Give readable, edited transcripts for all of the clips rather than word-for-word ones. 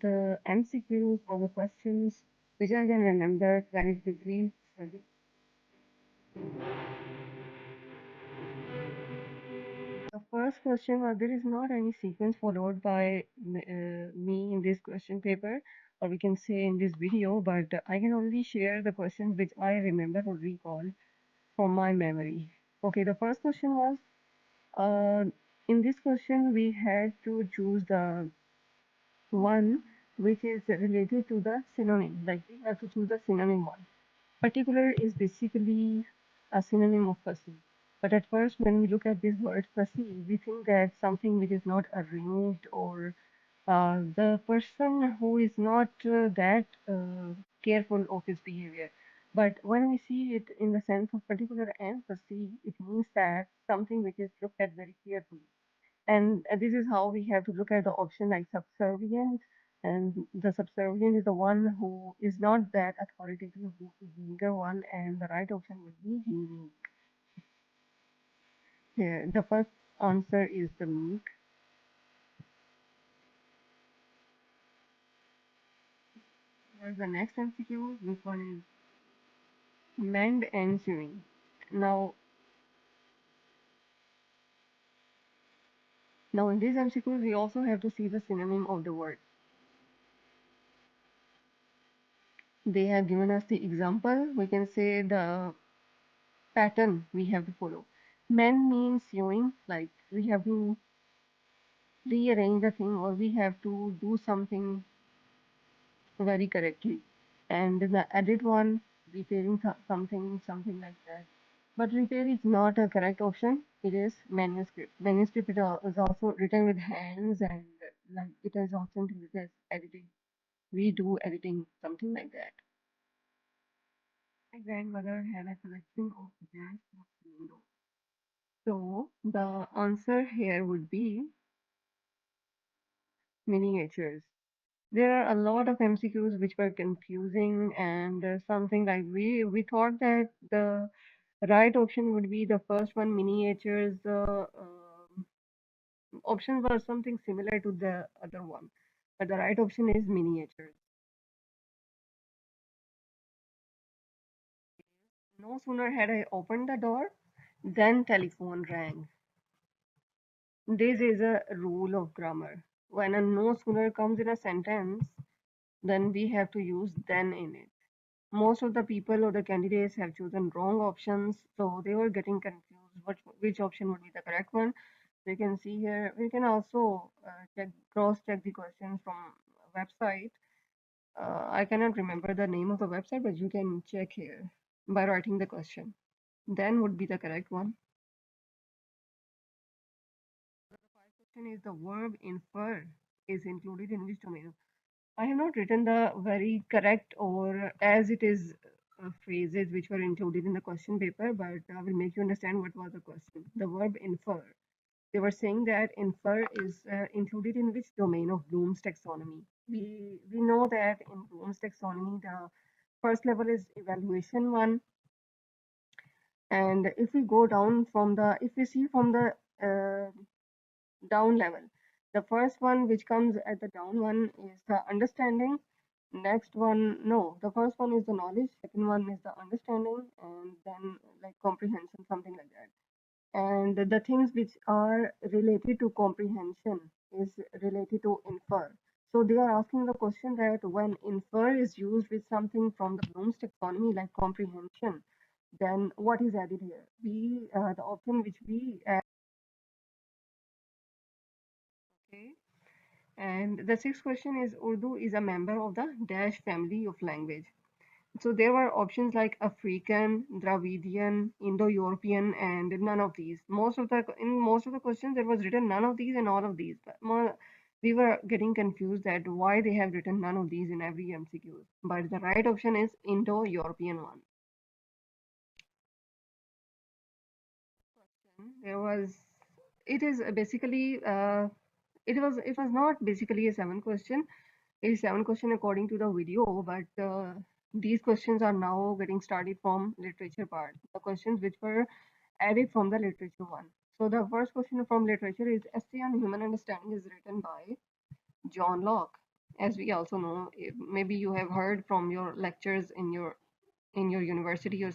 the MCQs or the questions which I can remember very quickly. The first question was there is not any sequence followed by me in this question paper, or we can say in this video, but I can only share the questions which I remember or recall from my memory. Okay, the first question was uh, in this question we had to choose the one which is related to the synonym, like we have to choose the synonym one. Particular is basically a synonym of fussy. But at first, when we look at this word fussy, we think that something which is not arranged or the person who is not that careful of his behavior. But when we see it in the sense of particular and fussy, it means that something which is looked at very carefully. And this is how we have to look at the option like subservient. And the subservient is the one who is not that authoritative, who is neither one, and the right option would be unique. Here, the first answer is the meek. Here's the next MCQ. This one is mend and sewing. Now, now in these MCQs, we also have to see the synonym of the word. They have given us the example. We can say the pattern we have to follow. Mend means sewing, like we have to rearrange the thing or we have to do something very correctly. And the edit one, repairing something like that. But repair is not a correct option. It is manuscript. Manuscript is also written with hands and like it is often treated as editing. We do editing, something like that. My grandmother had a collection of gas windows. So the answer here would be miniatures. There are a lot of MCQs which were confusing and something like we thought that the right option would be the first one, miniatures. The options were something similar to the other one, but the right option is miniatures. No sooner had I opened the door, then telephone rang. This is a rule of grammar. When a no sooner comes in a sentence, then we have to use then in it. Most of the people or the candidates have chosen wrong options, so they were getting confused which option would be the correct one. We can see here. We can also cross check the questions from a website. I cannot remember the name of the website, but you can check here by writing the question. Then would be the correct one. The question is the verb infer is included in which domain? I have not written the very correct or as it is phrases which were included in the question paper, but I will make you understand what was the question. The verb infer. They were saying that infer is included in which domain of Bloom's taxonomy. We know that in Bloom's taxonomy, the first level is evaluation one, and if we go down from the, if we see from the down level, the first one which comes at the down one is the understanding. Next one, no, the first one is the knowledge, second one is the understanding, and then like comprehension, something like that. And the things which are related to comprehension is related to infer. So they are asking the question that when infer is used with something from the Bloom's taxonomy like comprehension, then what is added here? We the option which we add, okay. And the sixth question is Urdu is a member of the dash family of language. So there were options like African, Dravidian, Indo-European, and none of these. Most of the questions there was written none of these and all of these. But we were getting confused that why they have written none of these in every MCQ. But the right option is Indo-European one. There was it is basically it was not basically a seven question. It is seven question according to the video, but these questions are now getting started from literature part. The questions which were added from the literature one. So the first question from literature is Essay on Human Understanding is written by John Locke. As we also know, maybe you have heard from your lectures in your university or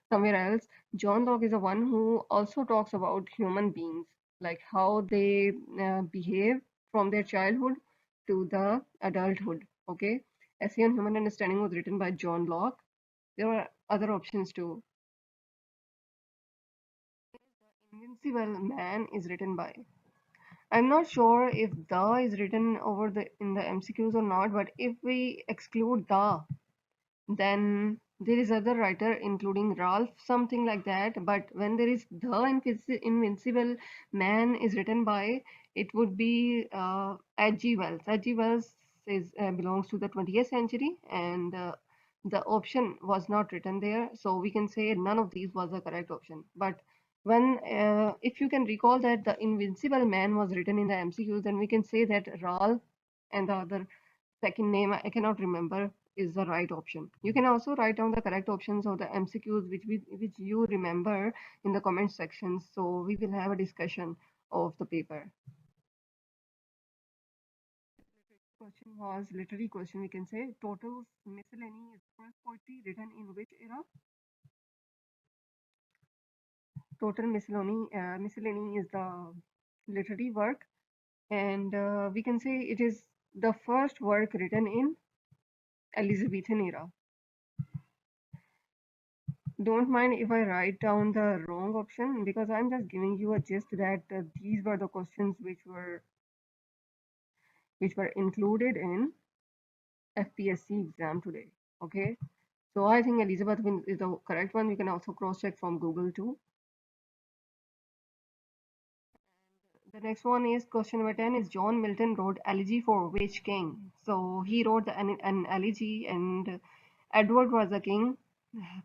somewhere else. John Locke is the one who also talks about human beings, like how they behave from their childhood to the adulthood. Okay, Essay on Human Understanding was written by John Locke. There are other options too. Invincible Man is written by. I'm not sure if the is written over the in the MCQs or not, but if we exclude the, then there is other writer including Ralph, something like that. But when there is the Invincible Man is written by, it would be H.G. Wells. H.G. Wells is belongs to the 20th century, and the option was not written there, so we can say none of these was the correct option. But when if you can recall that the Invincible Man was written in the MCQs, then we can say that Ralph and the other second name I cannot remember is the right option. You can also write down the correct options of the MCQs which you remember in the comment section. So we will have a discussion of the paper. Question was literary question. We can say total miscellany is first poetry written in which era? Total miscellany is the literary work, and we can say it is the first work written in Elizabethan era. Don't mind if I write down the wrong option because I'm just giving you a gist that these were the questions which were included in FPSC exam today. Okay, so I think Elizabeth is the correct one. You can also cross check from Google too. The next one is question number 10 is John Milton wrote Elegy for which king? So he wrote an elegy, and Edward was the king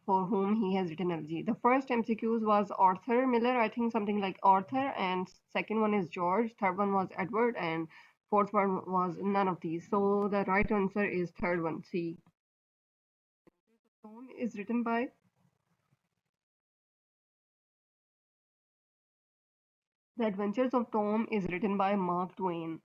for whom he has written elegy. The first MCQs was Arthur Miller, I think something like Arthur, and second one is George, third one was Edward, and fourth one was none of these. So the right answer is third one, C. Stone is written by. The Adventures of Tom is written by Mark Twain.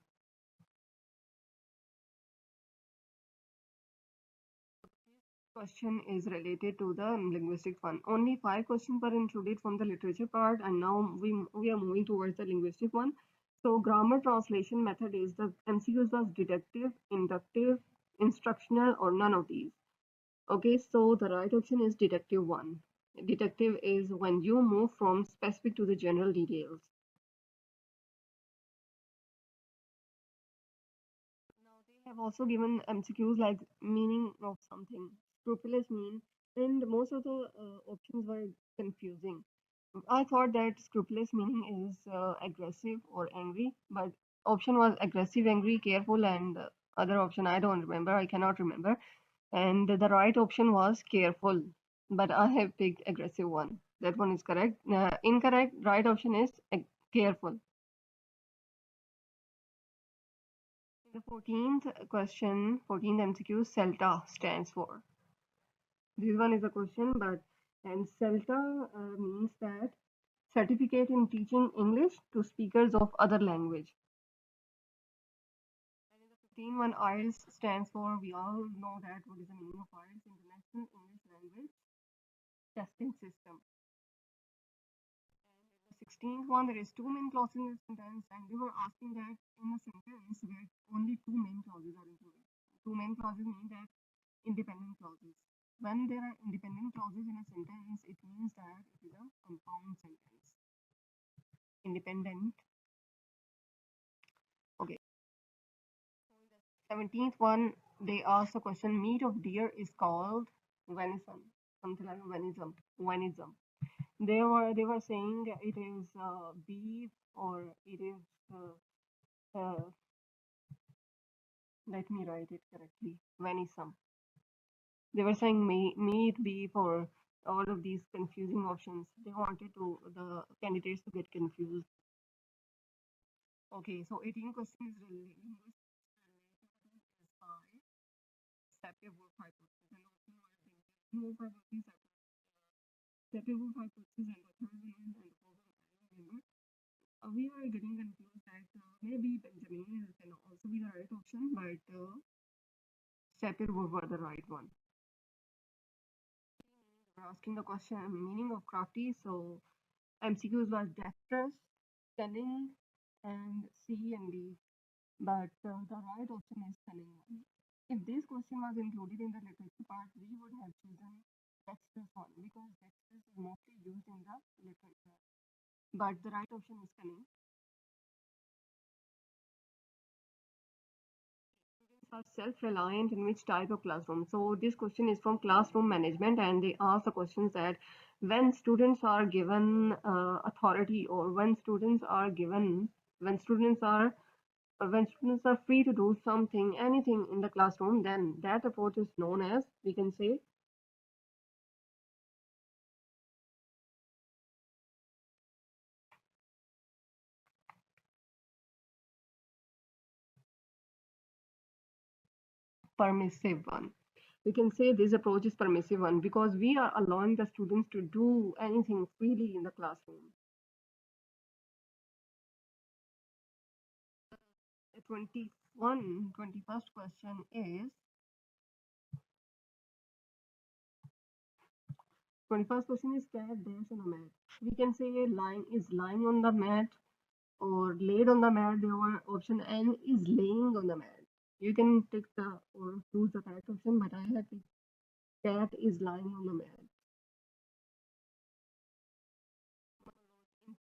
Question is related to the linguistic one. Only 5 questions were included from the literature part, and now we are moving towards the linguistic one. So grammar translation method is the MCQs was deductive, inductive, instructional, or none of these. Okay, so the right option is deductive one. Deductive is when you move from specific to the general details. Now they have also given MCQs like meaning of something, scrupulous mean, and most of the options were confusing. I thought that scrupulous meaning is aggressive or angry, but option was aggressive, angry, careful, and other option I don't remember. I cannot remember. And the right option was careful, but I have picked aggressive one. That one is correct. Incorrect. Right option is careful. The 14th question, 14th MCQ, CELTA stands for. This one is a question, but and CELTA means that Certificate in Teaching English to Speakers of Other Language. And in the 15 one, IELTS stands for, we all know that what is the meaning of IELTS, International English Language Testing System. And in the 16th one, there is two main clauses in a sentence, and they were asking that in a sentence where only two main clauses are included. Two main clauses mean that independent clauses. When there are independent clauses in a sentence, it means that it is a compound sentence. Independent. Okay. 17th one, they asked the question, meat of deer is called venison, something like venism, venism. They were saying it is beef or it is let me write it correctly, venison. They were saying meat, beef, or all of these confusing options. They wanted to the candidates to get confused. Okay, so 18 question is linguistic is by Sapir-Whorf hypothesis, and also Sapir-Whorf hypothesis, Sapir-Whorf hypothesis, and the third one and the fourth one I don't remember. we are getting confused that maybe Benjamin can also be the right option, but Sapir were the right one. We're asking the question meaning of crafty, so MCQs was dexterous, cunning, and C and D. But the right option is cunning one. If this question was included in the literature part, we would have chosen dexterous one because dexterous is mostly used in the literature. But the right option is cunning. Are self-reliant in which type of classroom? So this question is from classroom management, and they ask the questions that when students are given authority, or when students are when students are free to do something, anything in the classroom, then that approach is known as, we can say, permissive one. We can say this approach is permissive one because we are allowing the students to do anything freely in the classroom. The 21st question is 21st question is cat dash on a mat. We can say line is lying on the mat or laid on the mat. The option N is laying on the mat. You can take the or choose the correct option, but I have picked cat is lying on the mat.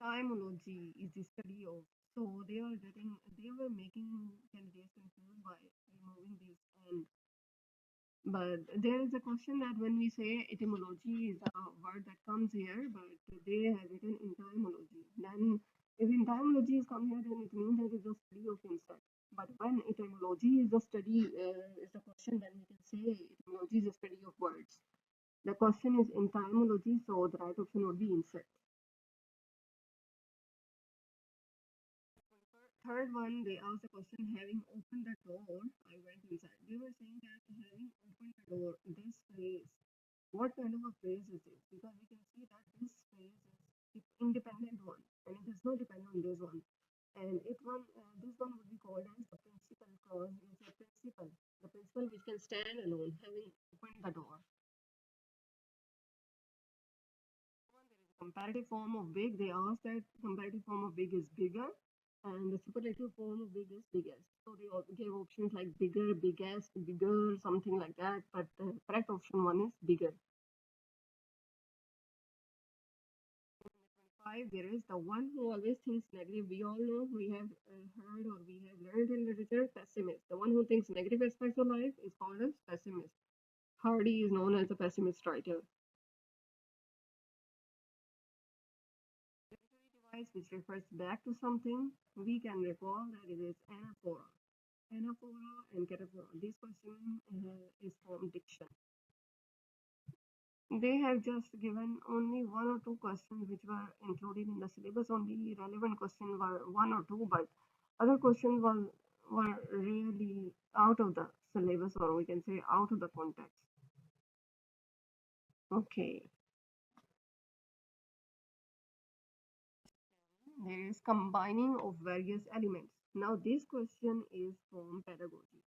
Etymology is the study of. So they were making candidates confused by removing this N. But there is a question that when we say etymology is a word that comes here, but they have written etymology. Then if etymology is come here, then it means that it's a study of insect. But when etymology is the study, is the question, then we can say etymology is a study of words. The question is etymology, so the right option would be insect. Third one, they asked the question, having opened the door, I went inside. They were saying that having opened the door, this phrase, what kind of a phrase is this? Because we can see that this phrase is independent one, and it does not depend on this one. And this one would be called as the principal clause. Is a the principal which can stand alone, having opened the door. Comparative form of big, they asked that comparative form of big is bigger, and the superlative form of big is biggest. So they gave options like bigger, biggest, bigger, something like that. But the correct option one is bigger. Five, there is the one who always thinks negative. We all know, we have heard or we have learned in literature, pessimist. The one who thinks negative aspects of life is called as pessimist. Hardy is known as a pessimist writer. Device which refers back to something, we can recall that it is anaphora. Anaphora and cataphora. This question is from diction. They have just given only one or two questions which were included in the syllabus. Only relevant questions were one or two, but other questions were really out of the syllabus, or we can say out of the context. Okay, there is combining of various elements. Now this question is from pedagogy.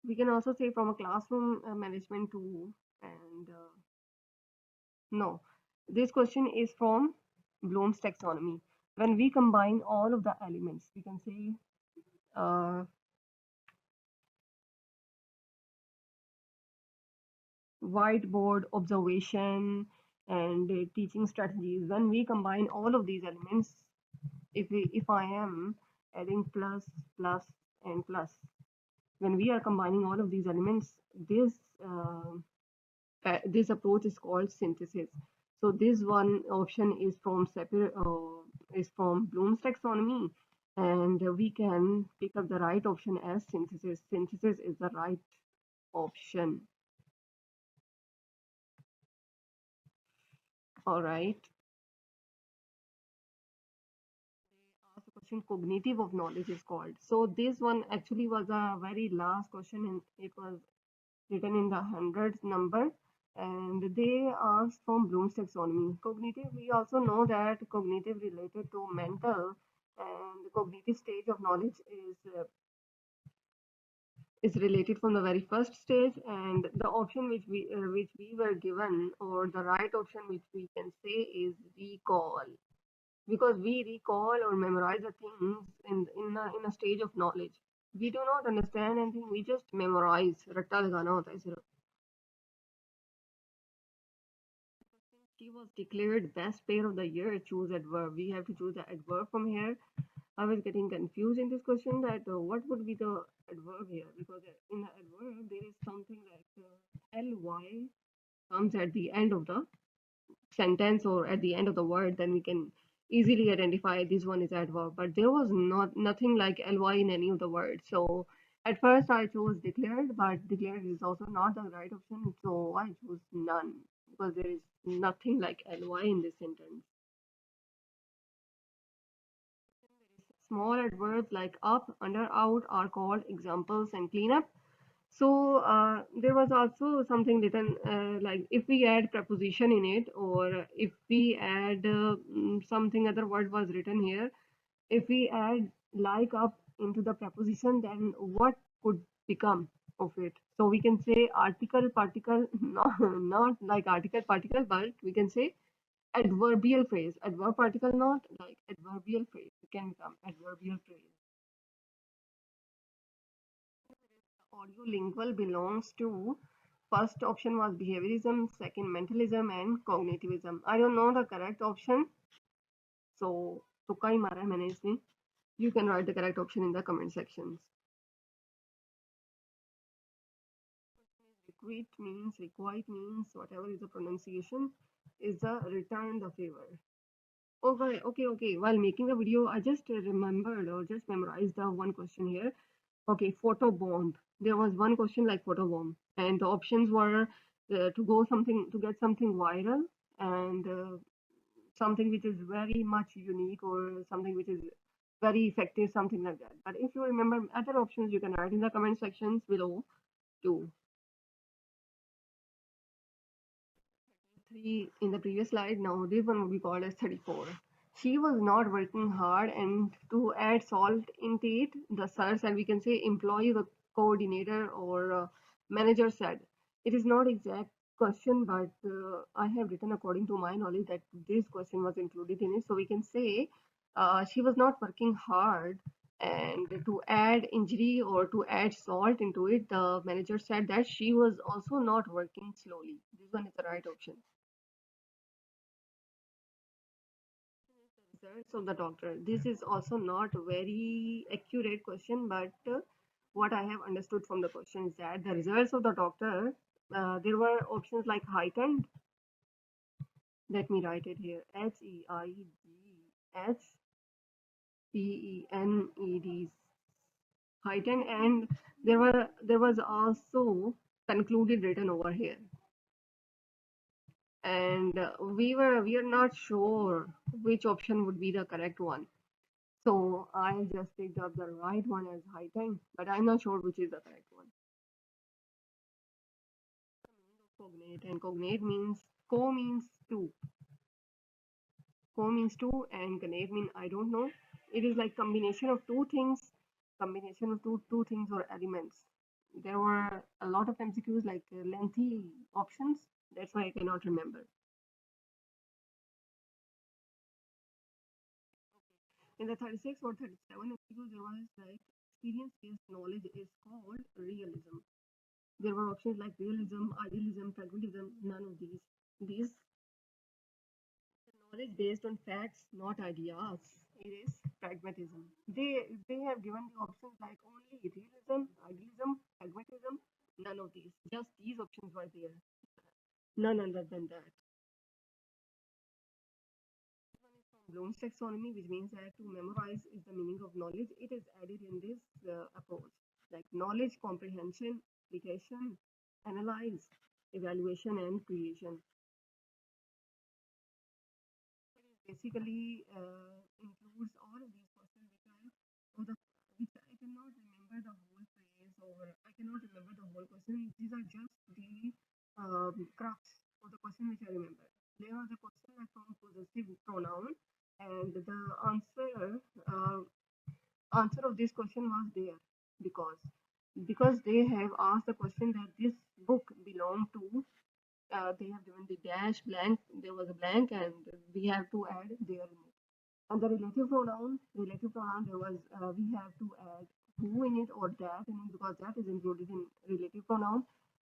We can also say from a classroom management tool, and no, this question is from Bloom's taxonomy. When we combine all of the elements, we can say uh, whiteboard, observation, and teaching strategies. When we combine all of these elements, if I am adding plus, plus, and plus, when we are combining all of these elements, this uh, this approach is called synthesis. So this one option is from Bloom's taxonomy, and we can pick up the right option as synthesis. Synthesis is the right option. All right. Ask the question cognitive of knowledge is called. So this one actually was a very last question, and it was written in the hundredth number. and they asked from Bloom's taxonomy. Cognitive, we also know that cognitive related to mental, and the cognitive stage of knowledge is related from the very first stage, and the option which we were given, or the right option which we can say, is recall, because we recall or memorize the things in a stage of knowledge. We do not understand anything, we just memorize, ratta lagana hota hai sirf. She was declared best pair of the year. Choose adverb. We have to choose the adverb from here. I was getting confused in this question that what would be the adverb here, because in the adverb there is something like ly comes at the end of the sentence or at the end of the word, then we can easily identify this one is adverb. But there was nothing like ly in any of the words. So at first I chose declared, but declared is also not the right option. So I chose none, because there is nothing like ly in this sentence. Small adverbs like up, under, out are called examples and cleanup. So there was also something written like if we add preposition in it, or if we add something other word was written here. If we add like up into the preposition, then what could become of it? So we can say article, particle, not like article, particle, but we can say adverbial phrase. Adverb, particle, not like adverbial phrase. It can become adverbial phrase. Audiolingual belongs to, first option was behaviorism, second mentalism, and cognitivism. I don't know the correct option, so तुक्का ही मारा है मैंने इसमें. You can write the correct option in the comment sections. Requite means whatever is the pronunciation, is the return the favor. Okay. While making the video, I just remembered or just memorized the one question here. Okay, photobomb. There was one question like photobomb, and the options were to get something viral, and something which is very much unique, or something which is very effective, something like that. But if you remember other options, you can write in the comment sections below too. Three in the previous slide. Now this one will be called as 34. She was not working hard, and to add salt into it, the sir said, we can say employee, the coordinator, or manager said. It is not exact question, but I have written according to my knowledge that this question was included in it. So we can say she was not working hard, and to add injury or to add salt into it, the manager said that she was also not working slowly. This one is the right option. Results of the doctor. This is also not a very accurate question, but what I have understood from the question is that the results of the doctor, there were options like heightened. Let me write it here. Heightened. Heightened, and there was also concluded written over here. And we are not sure which option would be the correct one. So I just picked up the right one as heightened, but I'm not sure which is the correct one. Cognate, and cognate means means two. Means two, and cognate mean I don't know. It is like combination of two things, combination of two things or elements. There were a lot of MCQs like lengthy options. That's why I cannot remember. In the 36 or 37 MCQs, there was like experience-based knowledge is called realism. There were options like realism, idealism, pragmatism, none of these. These knowledge based on facts, not ideas. It is pragmatism. They have given the options like only realism, idealism, pragmatism, none of these. Just these options were there. None other than that. Bloom's taxonomy, which means that to memorize is the meaning of knowledge. It is added in this approach, like knowledge, comprehension, application, analyze, evaluation, and creation. Basically includes all of these questions which I cannot remember the whole phrase, or I cannot remember the whole question. These are just the crux of the question which I remember. There was a question like from possessive pronoun, and the uh, answer of this question was there because they have asked the question that this book belonged to. They have given the dash blank. There was a blank, and we have to add there in it. And the relative pronoun, there was we have to add who in it or that in it because that is included in relative pronoun.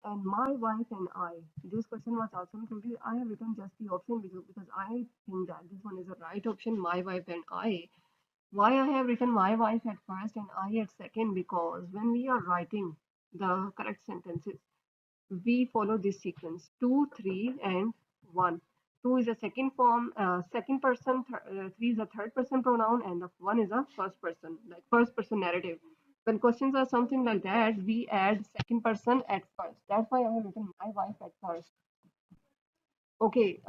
And my wife and I. This question was also included. I have written just the option because I think that this one is the right option. My wife and I. Why I have written my wife at first and I at second? Because when we are writing the correct sentences, we follow this sequence: two, three, and one. Two is a second form, second person, three is a third person pronoun, and the one is a first person, like first person narrative. When questions are something like that, we add second person at first. That's why I have written my wife at first. Okay,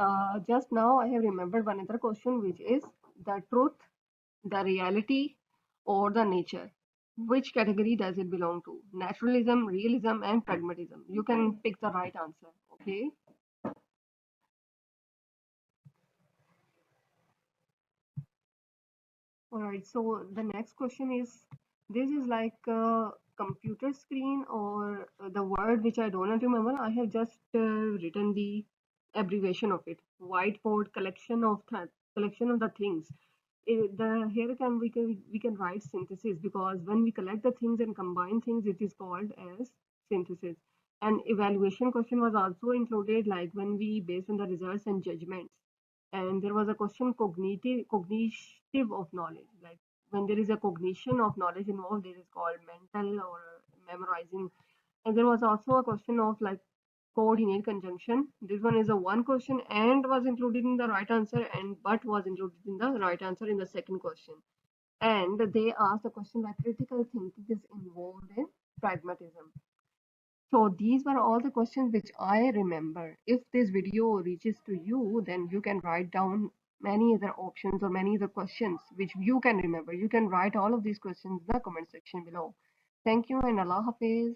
just now I have remembered one other question, which is the truth, the reality, or the nature. Which category does it belong to? Naturalism, realism, and pragmatism. You can pick the right answer. Okay. All right. So the next question is, this is like a computer screen or the word which I don't remember. I have just written the abbreviation of it. Whiteboard collection of the things. The here can we can write synthesis because when we collect the things and combine things, it is called as synthesis. And evaluation question was also included, like when we based on the results and judgments. And there was a question cognitive of knowledge, like when there is a cognition of knowledge involved, it is called mental or memorizing. And there was also a question of like coordinate conjunction. This one is a one question and was included in the right answer, and but was included in the right answer in the second question. And they asked a question like critical thinking is involved in pragmatism. So these were all the questions which I remember. If this video reaches to you, then you can write down many other options or many other questions which you can remember. You can write all of these questions in the comment section below. Thank you and Allah Hafiz.